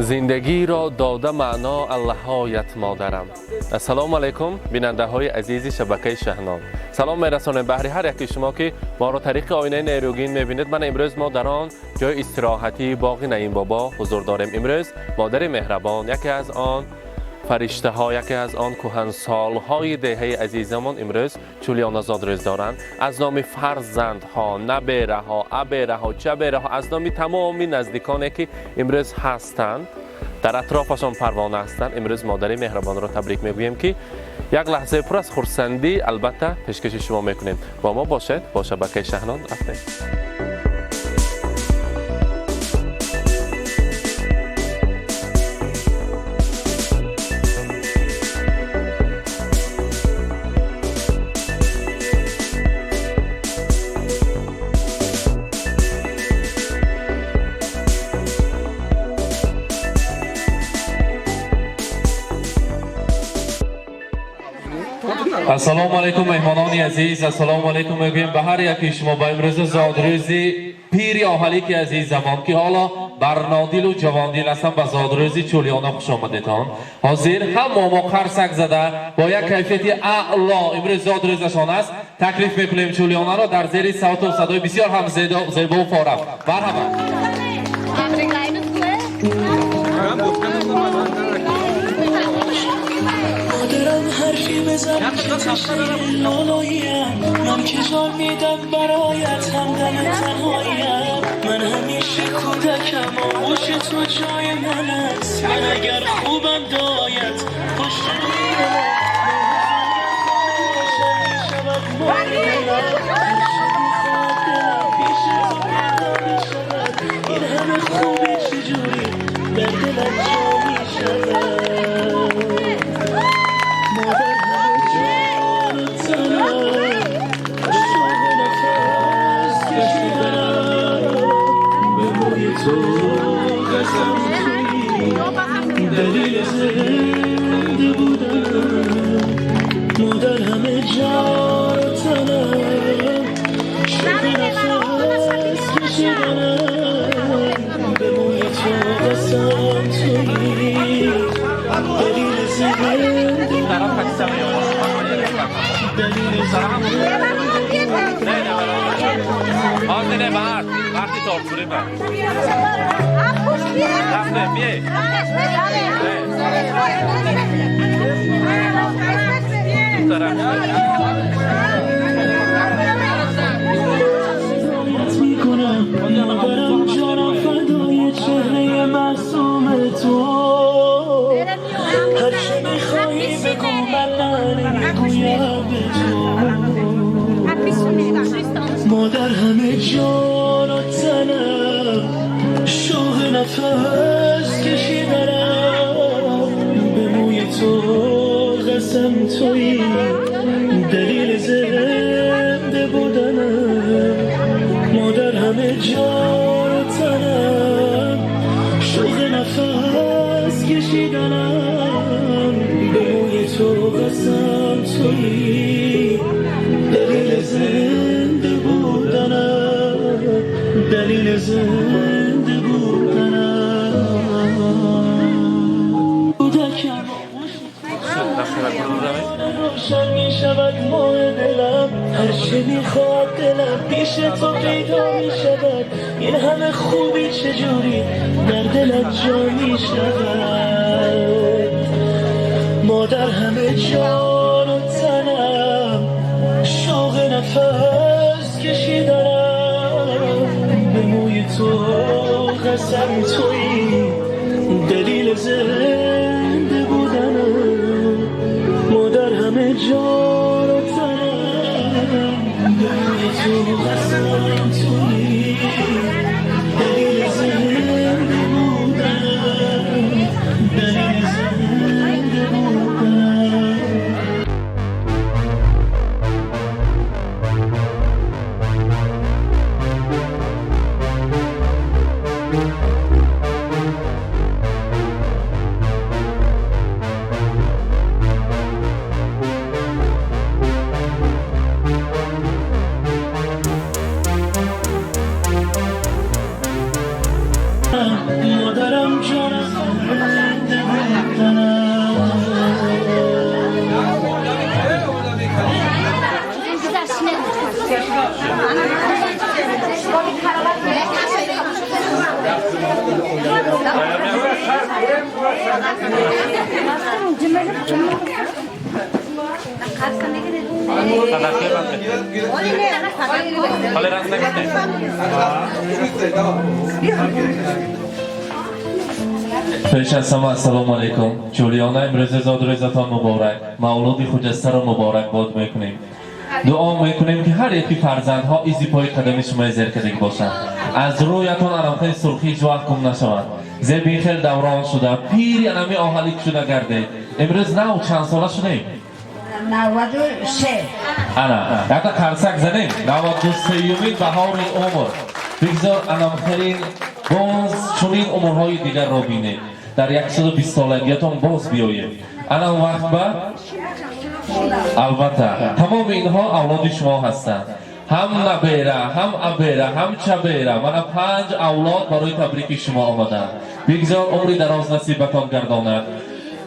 زندگی را داده معنا اللهایت مادرم. السلام علیکم بیننده های عزیز شبکه شهنام. سلام میرسانم به هر یکی شما که ما را طریق آینه نیروگین میبینید. من امروز ما در آن جای استراحتی باغ نعیم بابا حضور داریم. امروز مادر مهربان، یکی از آن فرشته ها، یکی از آن کهنسال های دهه عزیزمان امروز چولیان زاد روز دارند. از نام فرزند ها، نبیره ها، ابیره ها، جبیره ها، از نام تمامی نزدیکانی که امروز هستند در اطرافشان پروانه هستند، امروز مادر مهربان را تبریک میگوییم که یک لحظه پر از خرسندی البته پیشکش شما میکنیم. با ما باشید، با شبکه شهنام رفتیم. السلام علیکم مهمانان عزیز، السلام علیکم میگویم به هر یکی شما با امروز زادروزی پیری آهلیک عزیز زمان که حالا برنادیل و جواندیل هستن به زادروزی چولیانا خوش آمدیدان. حاضر هم ماما قرسک زده با یک کیفیتی اعلا امروز زادروزشان است. تکلیف میکنیم چولیانا را در زیر صوت و صدای بسیار هم زیبا و فارغ. مرحبا. حرفی بزن لالاییم، من که جان میدم برایت همدم تنهاییم. من همیشه کودکم آغوش تو جای من است. من اگر خوبم دایت پشت این همه خوبی چجوری در دلت جا میشود. دلیل زنده بودن مادر همه جا تنم، شب نفس کشیدنم به موی تو قسم تویی. دلیل زنده آزینه مرد وقتی تارتوری بر رفته بیه میکنم برم جانم فدای چهره معصوم تو. هر چه میخوایی بگو من نمیگویم به تو. مادر همه جان و تنم، شوق نفس کشیدنم به موی تو قسم تویی. دلیل زنده بودنم مادر همه جان و تنم، شوق نفس کشیدنم به موی تو قسم تویی. دلیل زنده بودنم، دلیل زنده بودنم. کودکم روشن می شود ماه دلم، هر چه میخواد دلم پیش تو پیدا می شود. این همه خوبی چجوری در دلت جا می شود. مادر همه جان و تنم، شوق نفس کشیدنم به موی تو قسم تویی. دلیل زنده بودنم مادر همه جان و تنم به موی تو قسم تویی. دلیل زنده بودنم، دلیل زنده بودنم. پیش از همه السلام علیکم. جولیانا امروز زاد روزتان مبارک. مولود خجسته را مبارک باد میکنیم. دعا میکنیم که هر یکی فرزندها ایزی پای قدم شما زرکدگی باشند. از رویتان علامت سرخی جواه گم نشوند. زبین خیل دوران شده پیری انمی آهالی شده گرده. امروز نو چند ساله شدیم؟ 93 انا یکتا کرسک زنیم 93مین بهار عمر. بگذار انامخرین باز چونین عمرهای دیگر را بینیم. در 120 سالگیتان باز بیاییم. انا وقت با البته تمام اینها اولاد شما هستند. هم نبیره، هم ابیره، هم چبیره. من 5 اولاد برای تبریک شما آمدند. بگذار عمری دراز نصیبتان گرداند.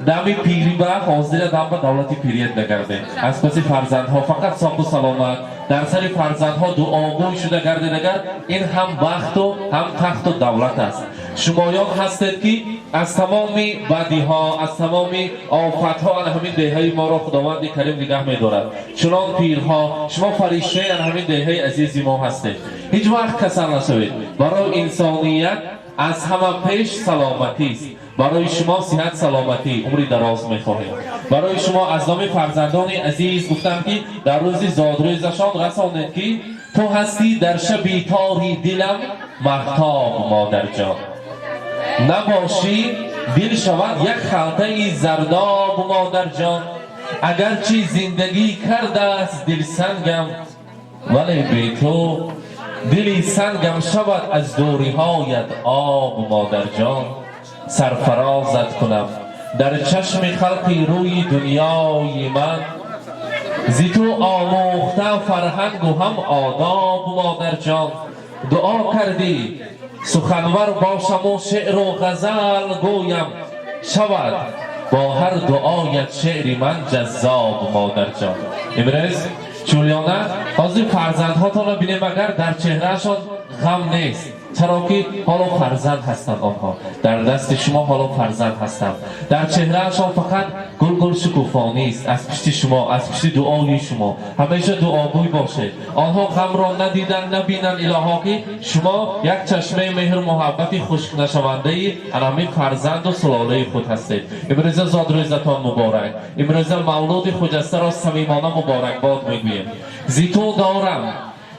دمی پیری با حاضر دم به دولتی پیریت نگرده. از پس فرزندها فقط ساق و سلامت در سر فرزندها دعاگوی شده گرده نگر. این هم بخت و هم تخت و دولت است. شمایان هستید که از تمامی بدی ها، از تمامی آفت ها همین دهه ما را خداوند کریم نگه می دارد. چنان پیرها شما فرشته همین دهه عزیزی ما هستید. هیچ وقت کسل نشوید. برای انسانیت از همه پیش سلامتی است. برای شما صحت سلامتی عمری دراز می‌خواهیم. برای شما از نام فرزندان عزیز گفتم که در روز زادروزشان رسانید که تو هستی در شب تاری دلم مهتاب مادر جان. نباشی دل شود یک خلطه زرداب مادر جان. اگرچه زندگی کرده است دل سنگم ولی بی تو دلی سنگم شود از دوری هایت آب مادر جان. سرفرازت کنم در چشم خلقی روی دنیای من. زی تو آموخته فرهنگ و هم آداب مادر جان. دعا کردی سخنور باشم و شعر و غزل گویم. شود با هر دعایت شعری من جذاب مادر جان. امروز جولیانا حاضر فرزندهاتان را بینیم اگر در چهرهشان غم نیست. چرا که حالا فرزند هستند. آنها در دست شما حالا فرزند هستند. در چهرهشان فقط گل شکوفانی است. از پشت شما، از پشت دعای شما همیشه دعاگوی باشید. آنها غم را ندیدن نبینن الها که شما یک چشمه مهر محبتی خشک نشونده همین فرزند و سلاله خود هستید. امروز زادروزتان مبارک. امروز مولود خجسته را صمیمانه مبارک باد میگویم.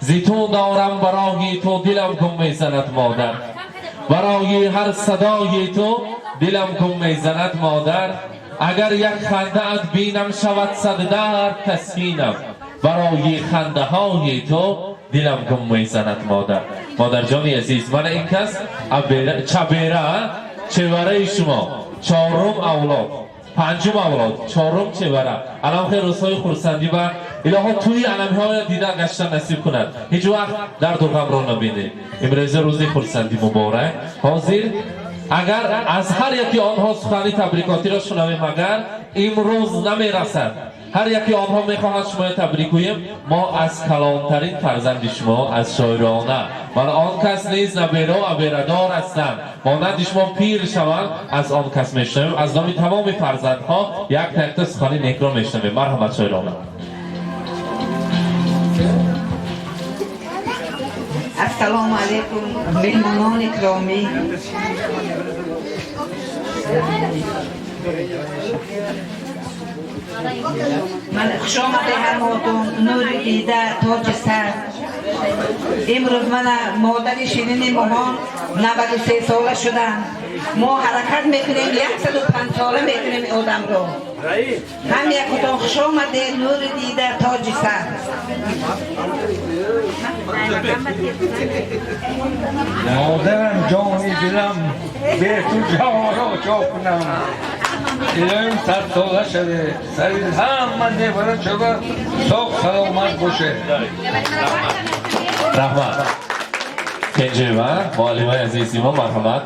زیتون دارم برای تو دلم گم میزند مادر. برای هر صدای تو دلم گم میزند مادر. اگر یک خنده ات بینم شود صد درد تسکینم. برای خنده های تو دلم گم میزند مادر. مادر جان عزیز من این کس چبیره چوره شما 4م اولاد 5م اولاد 4م چوره. الان خیلی روزهای خورسندی و الها توی علمی های دیدن گشتن نصیب کند. هیچ وقت درد و غم را نبینید. امروز روز خورسندی مبارک. حاضر اگر از هر یکی آنها سخنی تبریکاتی را شنویم اگر امروز نمیرسد هر یکی آنها میخواهد شما تبریک گوییم. ما از کلانترین فرزند شما از شاعرانه من آن کس نیز نبیره و ابیردار هستند. مانند شما پیر شوند از آن کس میشنویم. از نام تمام فرزندها یک تکت سخنی نیک را میشنویم. مرحمت شاعرانه. السلام علیکم مهمانان گرامی. من خوش آمده هر مادم نور دیده تاج سر. امروز من مادر شیرین مامان 93 ساله شدم. ما حرکت میکنیم 105 ساله میکنیم آدم رو. هم یک کتان خوش آمده نور دیده تاج سر. مادرم جانی دلم به تو جان را چا کنم. دلم 100 ساله شده سرید هم من نبرد شده ساق سلامت باشه. رحمت کنجه و معلمه عزیزی ما مرحمت.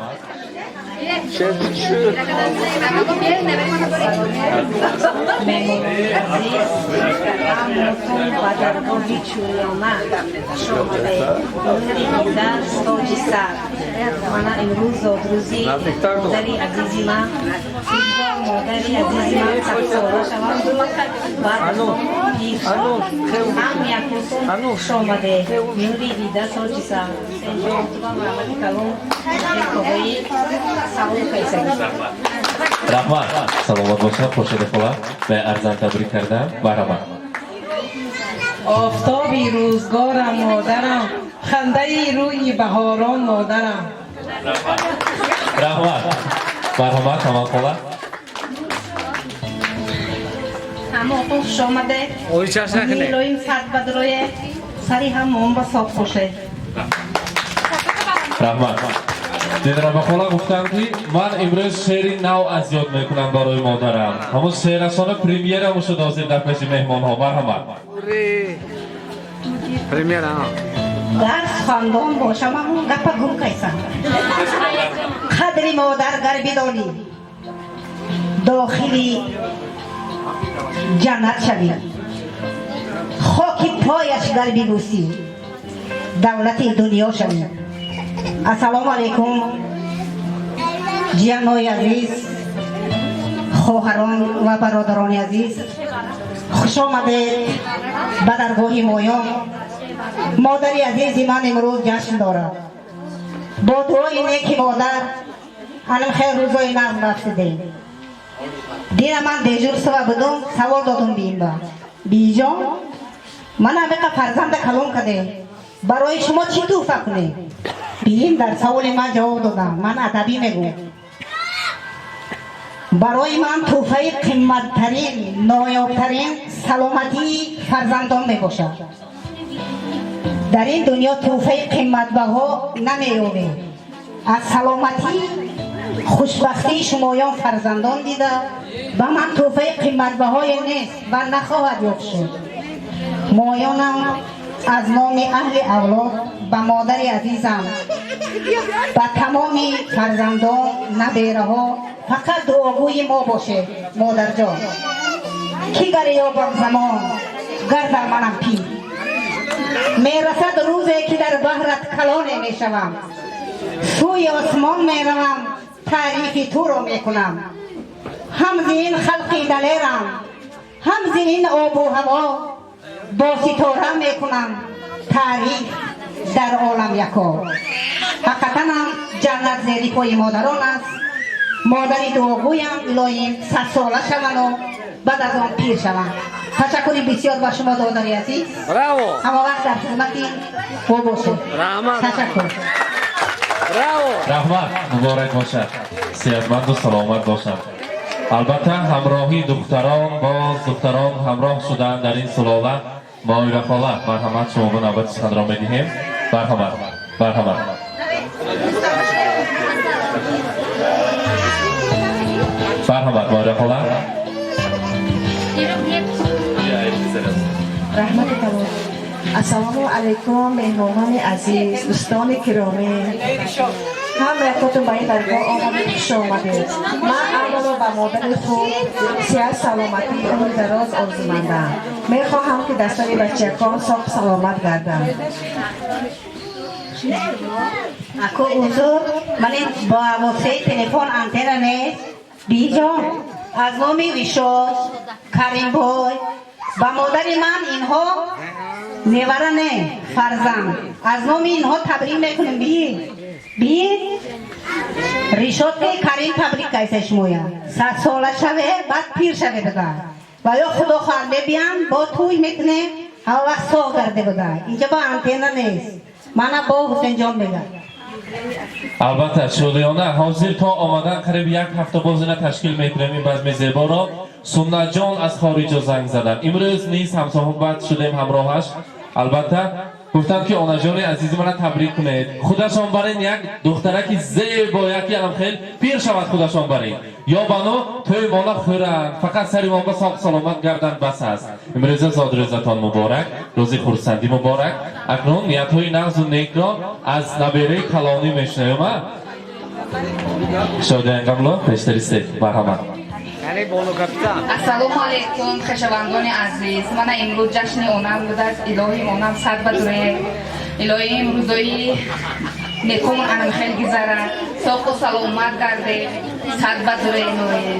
همتون و در گاهی چوریانه شامده در تاج سر من امروز زادروزی مادری عزیزی من مادری عزیزی من سالها شوم و پیش هم یکوتون شامده نوری دیده تاج سر سنجام تو محمد کلون کوهی سالو پیسه رحمت سلامت باشم خورشید خولا به ارزان تبریک کردم برامد آفتابی روزگارم مادرم خنده روی بهاران مادرم رحمت برامد تمام خولا همه خوش آمده میلویم سر بدروی سری هم هم با صاف خوشه رحمت دیدرم خولا گفتم که من امروز شعری نو از یاد میکنم برای مادرم همون شعرشان پریمیر هم شد آزید در پیش مهمان ها برامد درس خواندن باشم همون گپ گم کیسم قدری مادر گر بدانی داخلی جنت شوی خاک پایش گر ببوسی دولت دنیا شوی السلام علیکم جیانای عزیز خواهران و برادران عزیز خوش آمدید به درگاه مایان مادری عزیزی من امروز جشن دارد با دعای نیکی مادر الان خیلی روزای نظم رفته دینا من دیجور سوا بدم سوال دادم بیم با بیجان من همه فرزند کلون کده برای شما چی توفه کنه بیم در سوال من جواب دادم من ادبی میگم برای من توفه قیمتترین نایابترین سلامتی فرزندان میباشد در این دنیا توفه قیمتبها نمیابه از سلامتی خوشبختی شمایان فرزندان دیده و من توفه قیمتبهای نیست و نخواهد یافت شد مایانم از نام اهل اولاد به مادر عزیزم به تمام فرزندان نبیره ها فقط دعاگوی ما باشه مادر جان کی گر یابم زمان گر در منم پی میرسد روزی که در بحرت کلانه میشوم سوی آسمان میروم تعریف تو رو میکنم هم زین خلقی دلیرم هم زین آب و هوا با ستاره میکنم تعریف در عالم یکا حقیقتا هم جنت زیری پای مادران است مادری دعاگویم الهیم 100 ساله شوند و بعد از آن پیر شوند تشکری بسیار با شما دادری عزیز اما وقت در خدمتی او باشه تشکر رحمت مبارک باشد صحتمند و سلامت باشد البته همراهی دختران باز دختران همراه شدن در این سلاله مایره خاله مرحمت شما به نوبت سخن را میدهیم مرحمت مرحمت مرحمت مایره خاله رحمت تمام السلام علیکم مهمانان عزیز دوستان گرامی هم یکتون به این درگاه آمده خوش آمدید من اولا به مادر خود صحت سلامتی عمر دراز آرزومندم میخواهم که دستان بچه‌کان صاف سلامت گردند اکو حضور من با واسطه تلفن انتن نیست بیجان از نامی ویشاد کریم بای و مادر من اینها نیورانه فرزند از نام اینها تبریک میکنیم بی ریشاد که کریم تبریک کیسه شمویا 100 ساله شوه بعد پیر شوه بگن و یا خدا خواهنده بیان با توی میکنه هوا وقت ساغ کرده بگن اینجا با انتینا نیست من با حسین جان بگم البته شوریانه حاضر تا آمدن قریب یک هفته بازینه تشکیل میکنیم این بزم زیبا را سنت جان از خارج زنگ زدن امروز نیز همصحبت شدیم همراهش البته گفتم که آنا جان عزیزی من تبریک کنید خودشان برین یک دخترکی زیبا یکی هم خیلی پیر شود خودشان برین یا بانو توی مالا خورن فقط سری مانگا ساق سلامت گردن بس است امروز زاد روزتان مبارک روزی خورسندی مبارک اکنون نیت های نغز و نیک را از نبیره کلانی میشنیم شودنگاملو پشتریسته مرحمت. ассалому алайкум хешавандони азиз мана имрӯз ҷашни онам будааст илоҳи онам сад ба дуре илоҳи рӯзои некум анам хел гизара соҳу саломат гарде сад ба дуре илоҳи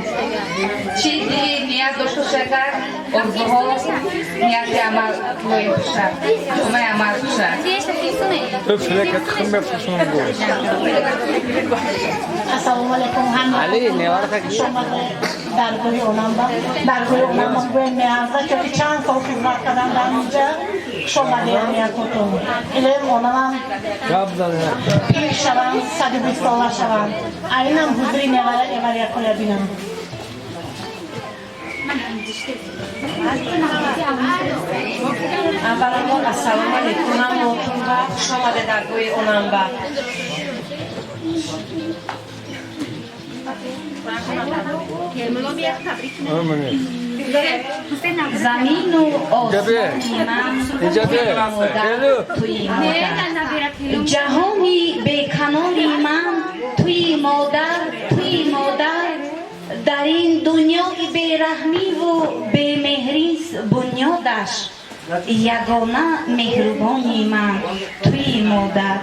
чӣ дили ният дошта шакар орзуҳо нияти амал лои кушад умай амал кушад Assalamu alaikum hamma. شما درگوی اونم باید میازده که چند سال خدمت کردم در اینجا شما دیگه کتون ایلم اونم پیش شوم 120 ساله شوم اینم حضوری نواره کویا بینم اولا السلام علیکم و شما درگوی اونم با زمین و آسمان توی مادر جهانی بیکناری من توی مادر در این دنیای بیرحمی و بیمهری بنیادش یگانه مهربانی من توی مادر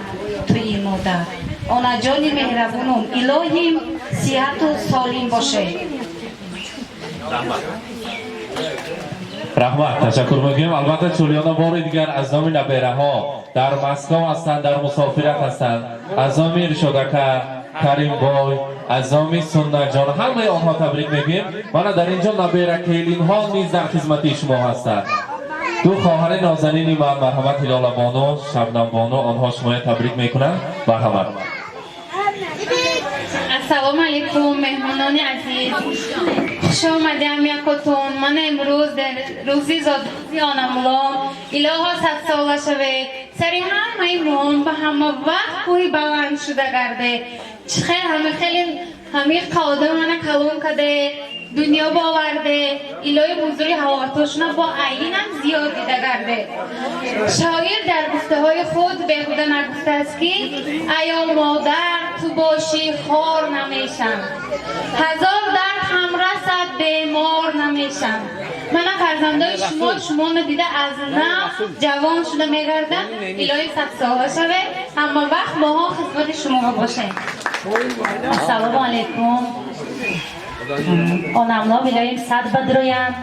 آنا جانی مهربونم الهیم صحت و سالم باشه رحمت تشکر میگیم. البته چولیانا بار دیگر از نام نبیره ها در مسکو هستند در مسافرت هستند از نام ارشادکه کریم بای از نام سنت جان همه آنها تبریک میگیم. من در اینجا نبیره کیلین ها نیز در خدمت شما هستند دو خواهر نازنین من مرحمت هلال بانو شبنم بانو آنها شما تبریک میکنند مرحمت. السلام علیکم مهمانان عزیز خوش آمدیم یکتون من امروز در روزی زادروزی آنمولام الها 100 ساله شوه سری همه مون به همه وقت کوی بلند شده گرده چخیر همه قاده من کلون کده دنیا باورده الهی بزرگی حواتوشنا با عینم زیاد دیده گرده شاعر در گفته های خود بهوده نگفته است که ایا مادر تو باشی خار نمیشم هزار درد هم رسد بیمار نمیشم من فرزندای شما ندیده از نه جوان شده میگردم الهی 100 ساله شوه اما وقت ماها خدمت شما باشه. السلام علیکم آناملا بیلایم 100 بدرویم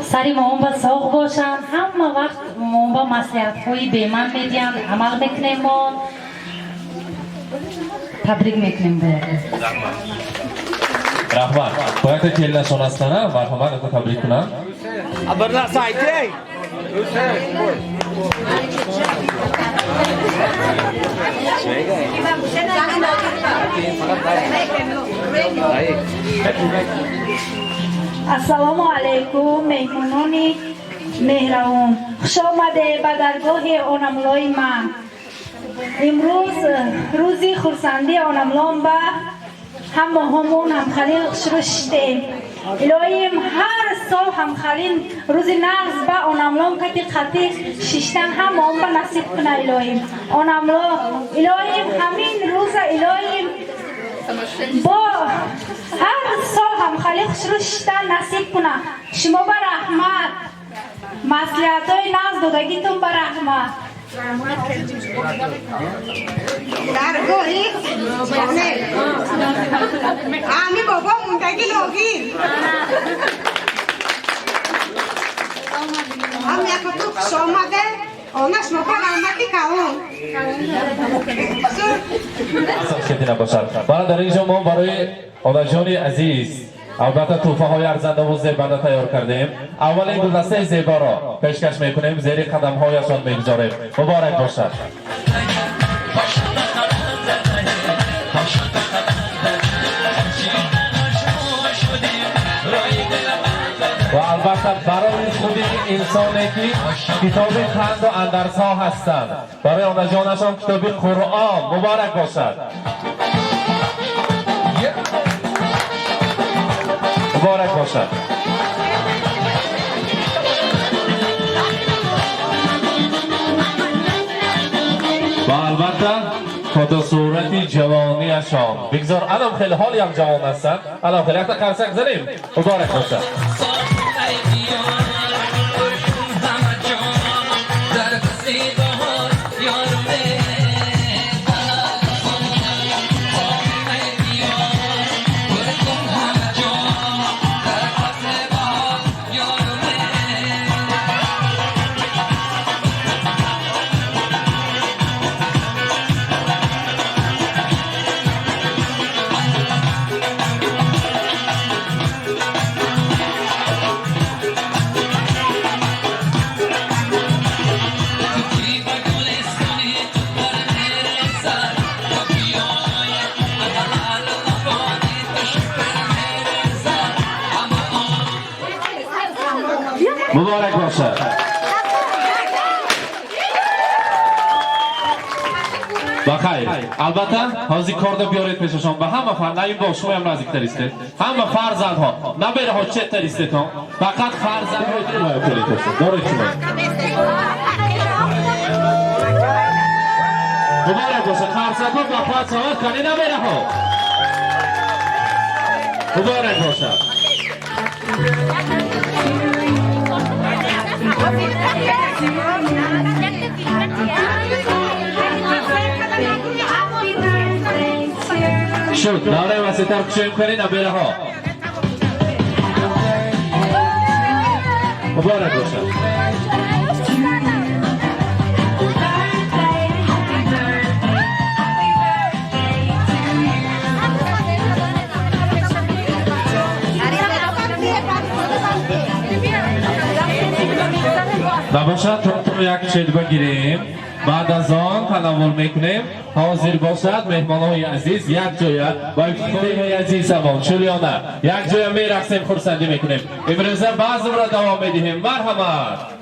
سری مامان با ساق باشن همه وقت مامان با مسئولیت هایی به من میدیم عمل میکنیم ما تبریک میکنیم به رحمت باید کل نشان هستنه مرحمت اکو تبریک کنم ابرنا سایتی السلام علیکم مهمانان مهربان خوش آمده به درگاه آنملای من امروز روزی خورسندی آنملان به همون هم خلیل شروشتیم الهیم هر سال هم خلیل روز نغز به آنملان کتی خطی ششتن هم آن به نصیب کنه الهیم آنملان الهیم همین روز الهیم با هر سال هم خلیل شروشتن نصیب کنه شما به رحمت مسئولیت های نغز دادگیتون به رحمت درگاهی آمی بابا موندگی لوگی هم یک تو خوش آمده آنش مپا رحمتی کهون کتی نباشد. من در اینجا ما برای آنجانی عزیز البته توفه های ارزنده و زیبنده تیار کردیم. اولین گلدسته زیبا را پیشکش میکنیم زیر قدم هایشان میگذاریم. مبارک باشد. و البته برای خود انسانی که کتاب خند و اندرس ها هستند برای آنجانشان کتاب قرآن مبارک باشد. مبارک باشد. و البته خدا صورتی جوانی اشام بگذار الان خیلی حالی هم جوان هستن الان خیلی حتی قرصک زنیم مبارک باشه مبارک باشه بخیر البته حاضی کارده بیارید پیششان به همه فرد نیم با شما هم نزدیکتر ایستید همه فرزند ها نبیره ها چه تر ایستید ها فقط فرزند های دیگه پیلید باشید دارید شما مبارک باشه فرزند ها بخواد سواد کنی نبیره ها مبارک باشه شد داره وسیتر کشویم کنین نبیره ها مبارک باشه نباشد تو یک شد بگیریم بعد از آن تناول میکنیم حاضر باشد مهمانهای عزیز یک جایه با افتخاری عزیز همون شلیانه یک جایه میرقصیم خورسندی میکنیم امروزه بعض را دوام میدهیم مرحمت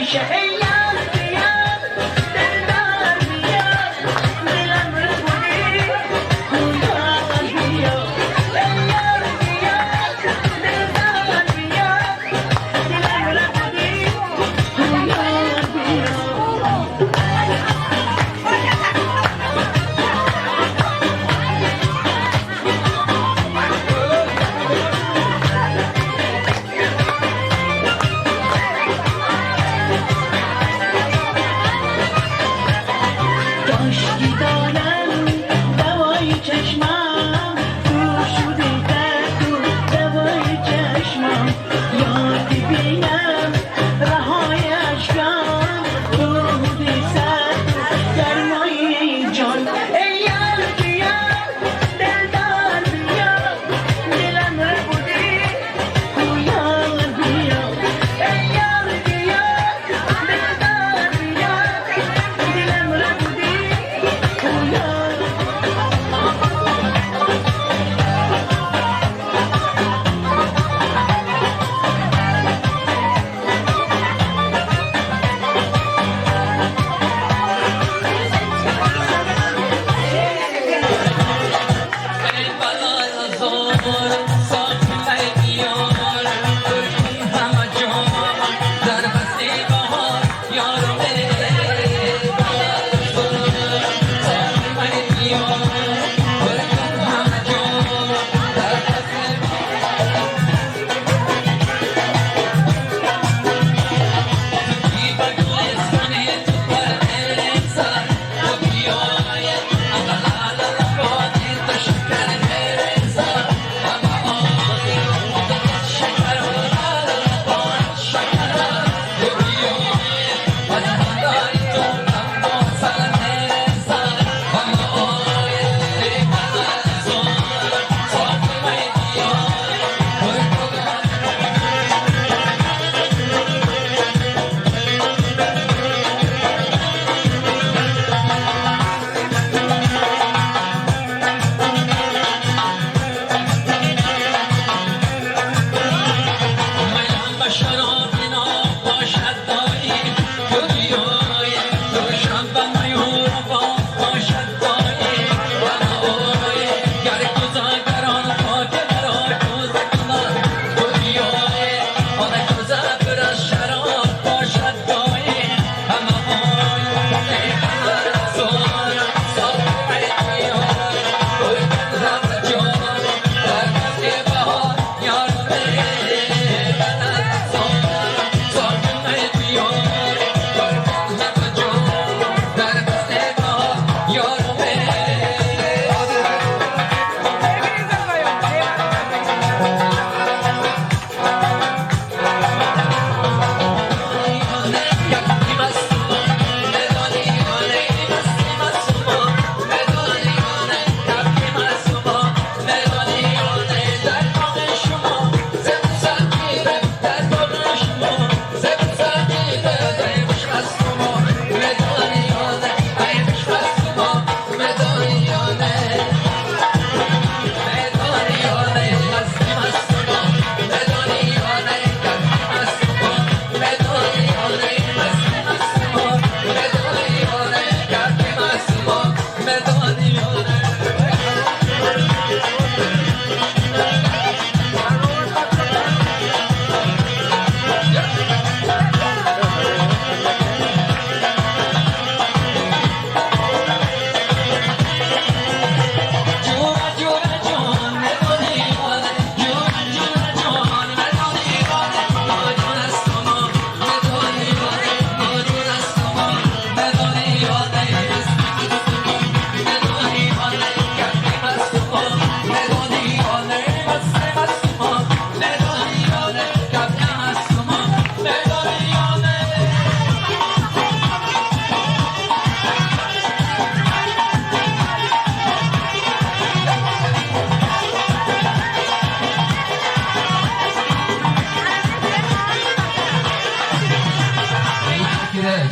میشه ای یار بیار دلدار بیار دلم رو بودی یار بیار ای یار بیار دلدار بیار دلم رو بودی یار داشتی دارم دوای چشمم تو شده درد و دوای چشمم یادی بینم رهای اشکم تو بودی سرد گرمای جان ای یار بیار دلدار بیار دلم رو بودی یار بیار ای یار بیار دلدار بیار دلم رو بودی یار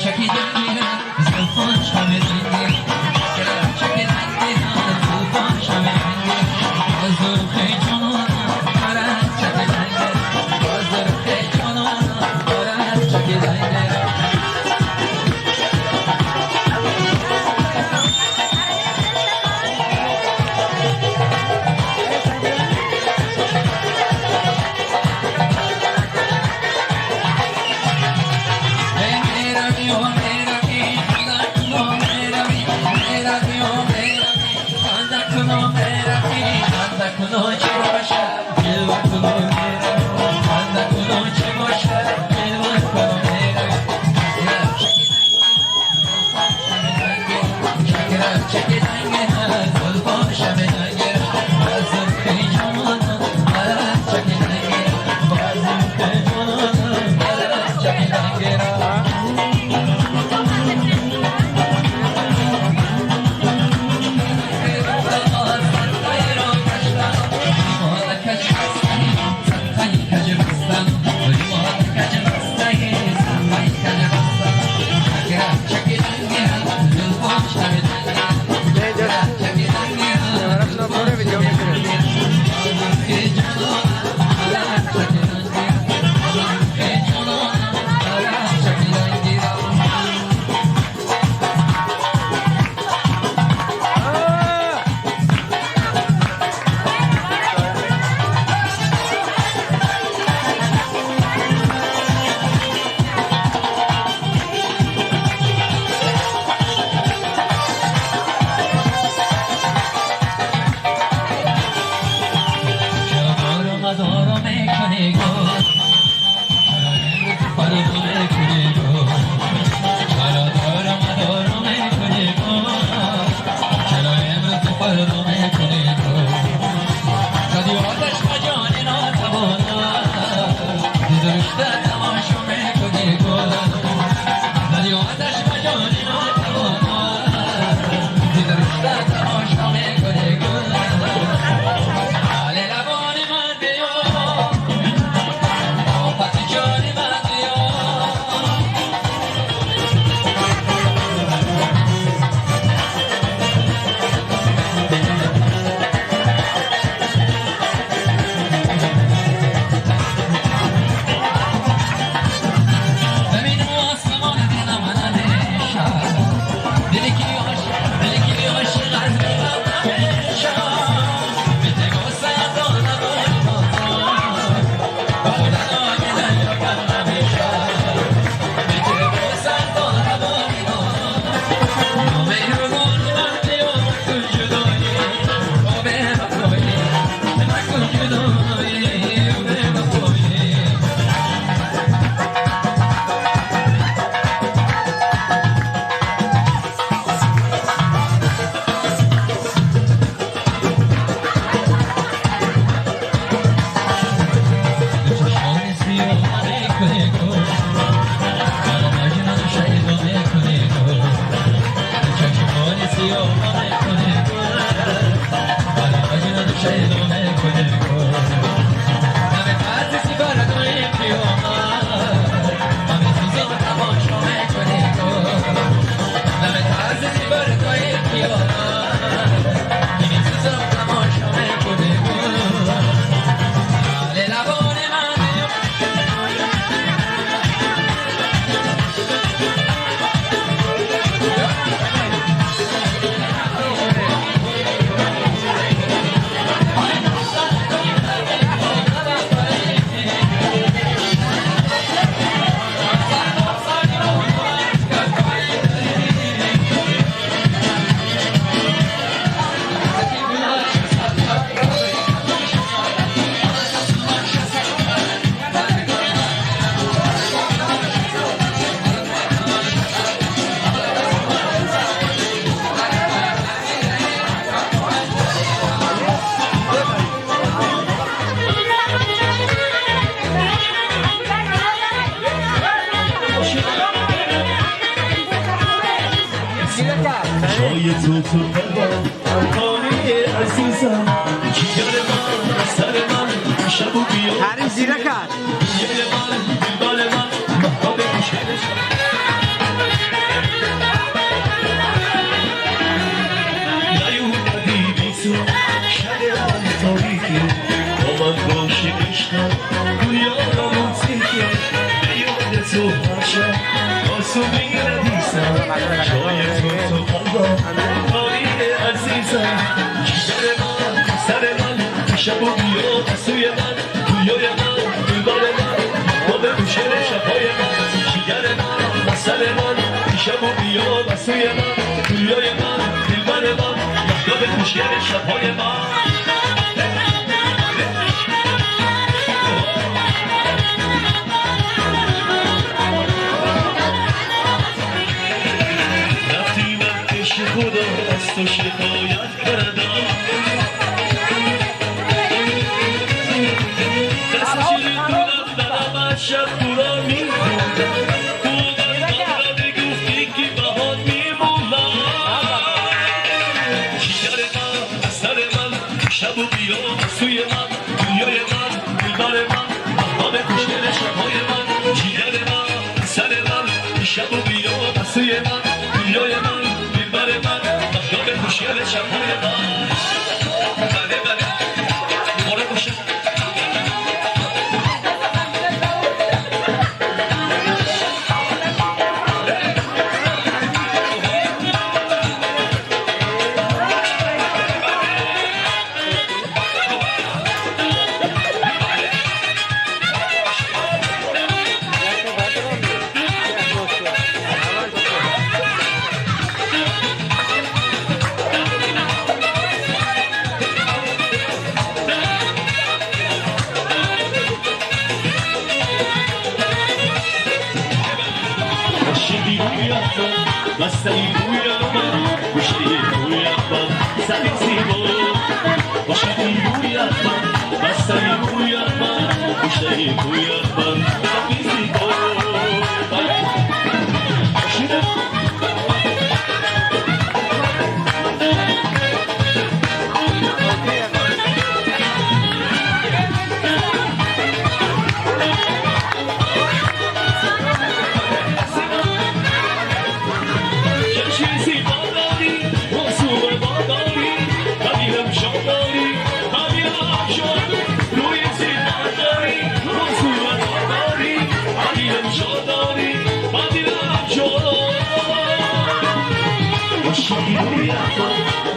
Check it out. جای تو پروان خانه عزیزم جگر من سر من شب و بیا حریم زیره کرد دل من دلبال من محتاب گوشه نیومدی بی تو شب تاریکی با من باشه عشقم گویارم تیکه بیاد تو هر شب آسو میردیسم جای تو قلبم خانه عزیزم جگر من سر من شب و بیا بسوی من گویای من دلبال من با به گوشه شبهای من جگر من سر من شب و بیا بسوی من گویای من دلبال من با به گوشه شبهای من خدا از تو شکایت کردم دستشی دونم دارم از شب تو را میمونم بودن را بگفتی که بهان میمونم جگر من سر من شب و بیا سوی من دنیای من دلبر من محتاب کشتر شبهای من جگر من سر من شب و بیا سوی من دنیای من خوشگل شبهای من بله بله مورد باشه بسته‌ای بویم من گوشه‌ای بویم من سری زیبا باشدی بویم من بسته‌ای بویم من گوشه‌ای بویم من سری زیبا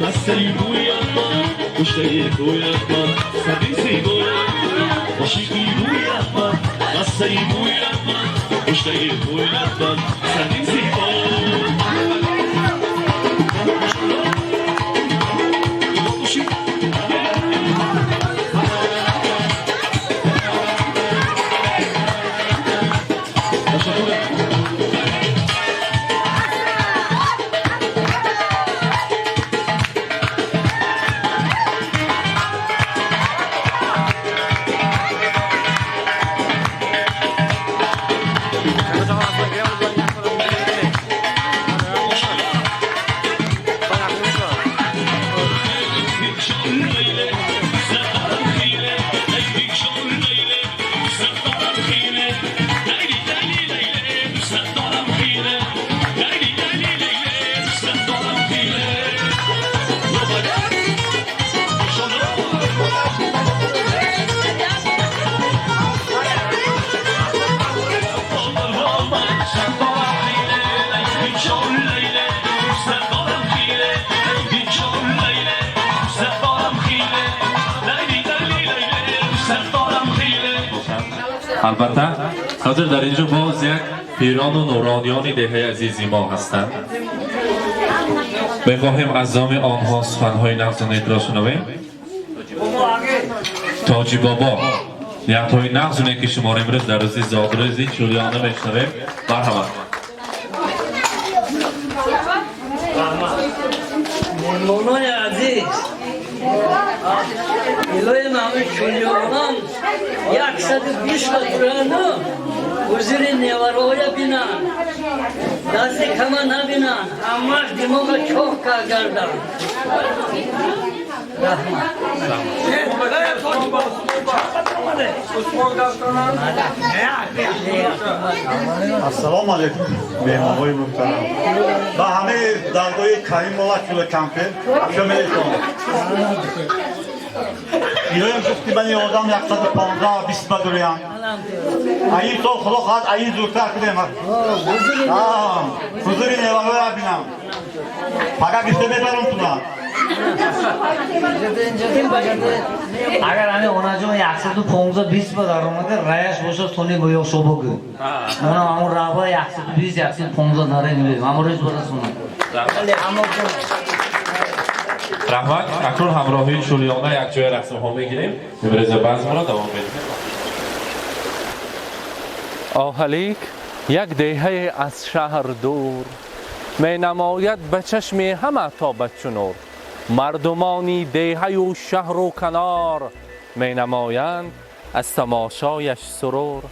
بسته‌ای بویم من گوشه‌ای بویم من سری زیبا عاشقی بویم من بسته‌ای بویم من گوشه‌ای بویم من سری زیبا البته حاضر در اینجا باز یک پیران و نورانیان دهه عزیزی ما هستند. بخواهیم از نام آنها سخنهای نغز و نید را شنویم. تاجی بابا نیت‌های نغز و نید که شما امروز در روزی زادروزی چولیانه میشنویم. مرحبا. مهمانان عزیز، الهی محمد چولیانان 120 قطرانه حضور نیورویا بینن دست کما نبینن همش دماغ چوک گردن السلام علیکم مهمان‌های محترم و همه درگاه کریم موکل کمپین شما ایشون ایرایم گفتی من آدم 115 20 بدوریان ای تو خدا خواهد ای زودتر کدیم حضور نیوروی بینم فقط بیشتر ببرم تونم اگر همه اونجا 115 20 بدار اومده رایش باشه تونی باید شبه گه اونا همون رابا 120 115 نره میبیم همون ریز برسونه رحمت اکنون همراهی شولیانه یک جای رسم ها میگیریم مبرز بزم را دوام بدیم آهلیک یک دهه از شهر دور می نماید به چشم همه تا بچنور مردمانی دهه و شهر و کنار می نمایند از تماشایش سرور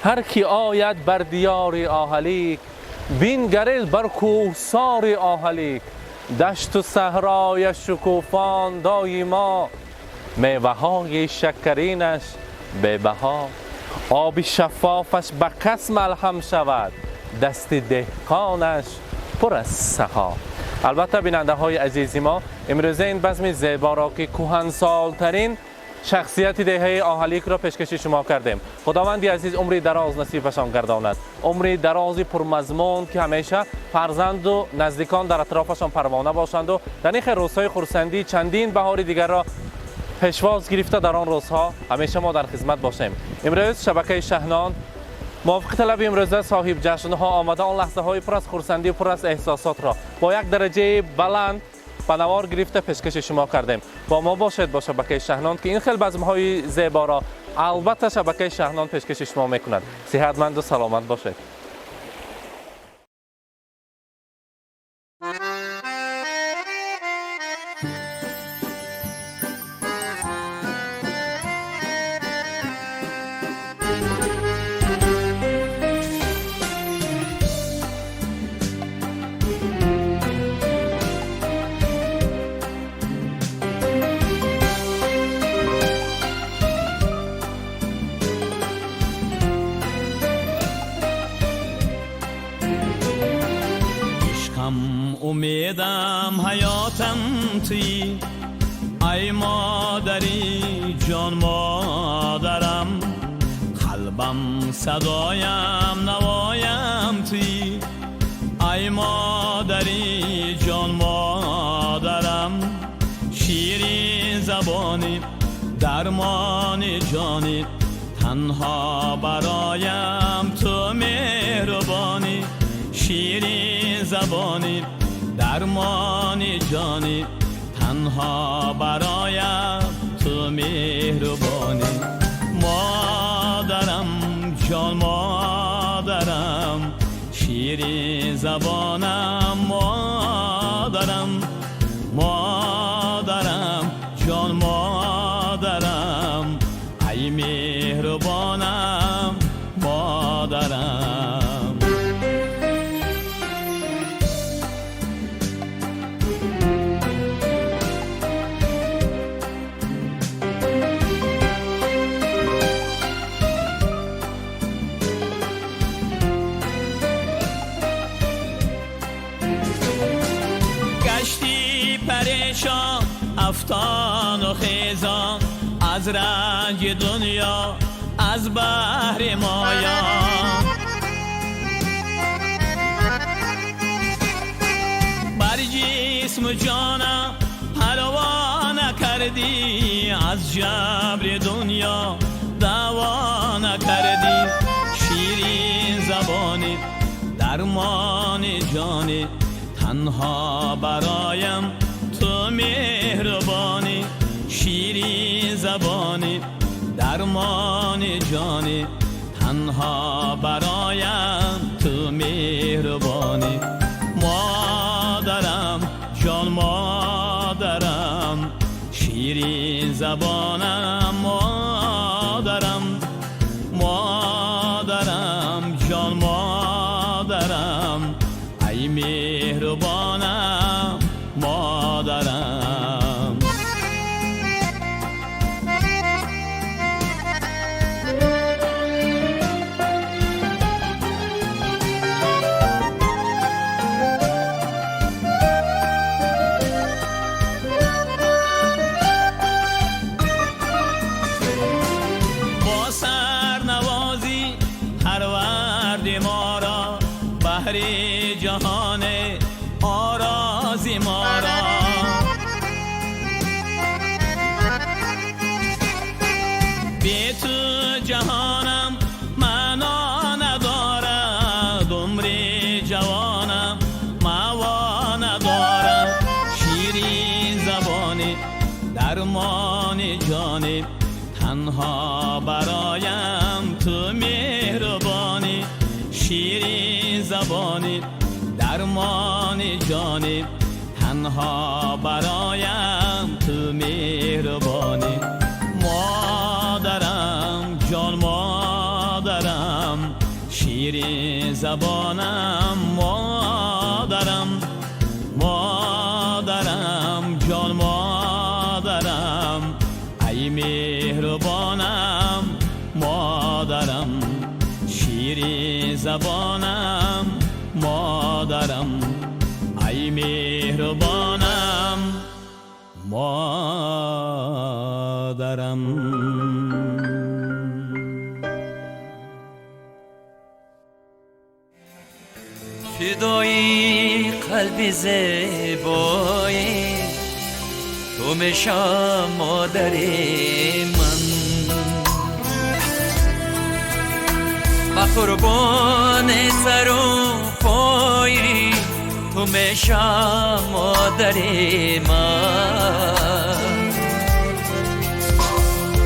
هر کی آید بر دیار آهلیک بین گرد بر کوهسار آهلیک دشت و صحرای شکوفان دایما میوه های شکرینش به بها آب شفافش به کس ملهم شود دست دهقانش پر از سخا. البته بیننده های عزیزی ما امروز این بزم زیبا را که کهنسالترین شخصیت دهه آهلیک را پیشکش شما کردیم. خداوندی عزیز عمری دراز نصیبشان گرداند، عمری درازی پرمضمون که همیشه فرزند و نزدیکان در اطرافشان پروانه باشند و در این روزهای خرسندی چندین بهار دیگر را پیشواز گرفته در آن روزها همیشه ما در خدمت باشیم. امروز شبکه شهنان موافق طلب امروزه صاحب جشن‌ها آمده آن لحظه های پر از خرسندی و پر از احساسات را با یک درجه بلند بنوار گرفته پیشکش شما کردیم. با ما باشید با شبکه شهنان که این خیلی بزم‌های زیبا را البته شبکه شهنان پیشکش شما میکند. صحتمند و سلامت باشید. امیدم حیاتم توی ای مادری جان مادرم قلبم صدایم نوایم توی ای مادری جان مادرم شیرین زبانی درمان جانی تنها برایم تو مهربانی شیرین زبانی درمانی جانی تنها برایم تو مهربانی مادرم جان مادرم شیرین زبانم مادرم مادرم جان مادرم ای مهربانم مادرم افتان و خیزان از رنج دنیا از بحر مایا بر جسم و جانم پروانه کردی از جبر دنیا دوا نکردی شیرین زبانی درمان جانی تنها برایم تو مهربانی شیرین زبانی درمان جانی تنها برایم تو مهربانی مادرم جان مادرم شیرین زبانم مادرم مادرم ای مهربانم مادرم. با سرنوازی پروردی ما را، بهر جهان آرازی ما را. بی تو جهانم معنا ندارد، عمر جوانم موا ندارد. شیرین زبانی درمان جانی، تنها برایم تو مهربانی. شیرین زبانی درمان جانی، تنها برایم تو مهربانی. مادرم جان مادرم، شیرین زبانم مادرم. مادرم جان مادرم، ای مهربانم مادرم. شیرین زبانم مادرم، ای مهربانم مادرم. فدای قلب زیبایی تو میشم مادر من. با قربان سر و پای تو میشم مادر من.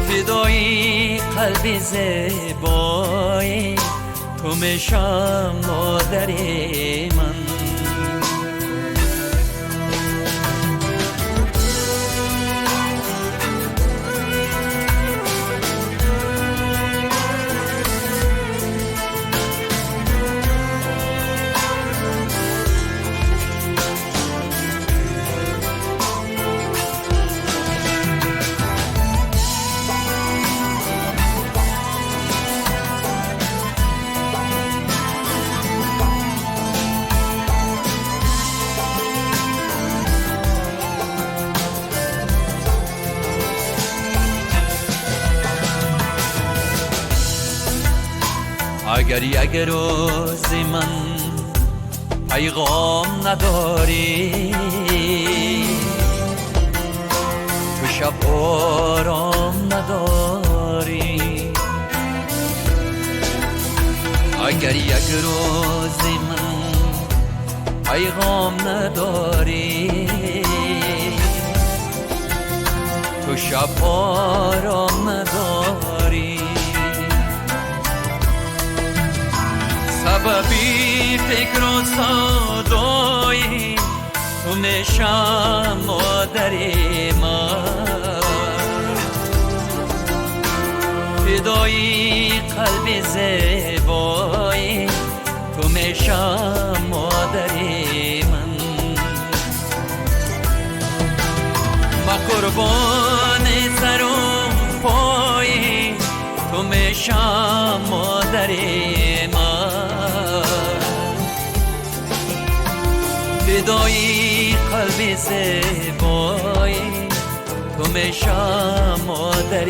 فدای قلب زیبایی تو میشم مادر من. اگر یک روز من پیغام نداری، تو شب آرام نداری. اگر یک روز من پیغام نداری، تو شب آرام نداری. سببی فکر و صدای تو میشم مادر من. فدای قلب زیبای تو میشم مادر من. با قربان سر و پای تو میشم مادر من. فدای قلب زیبای تو میشم مادر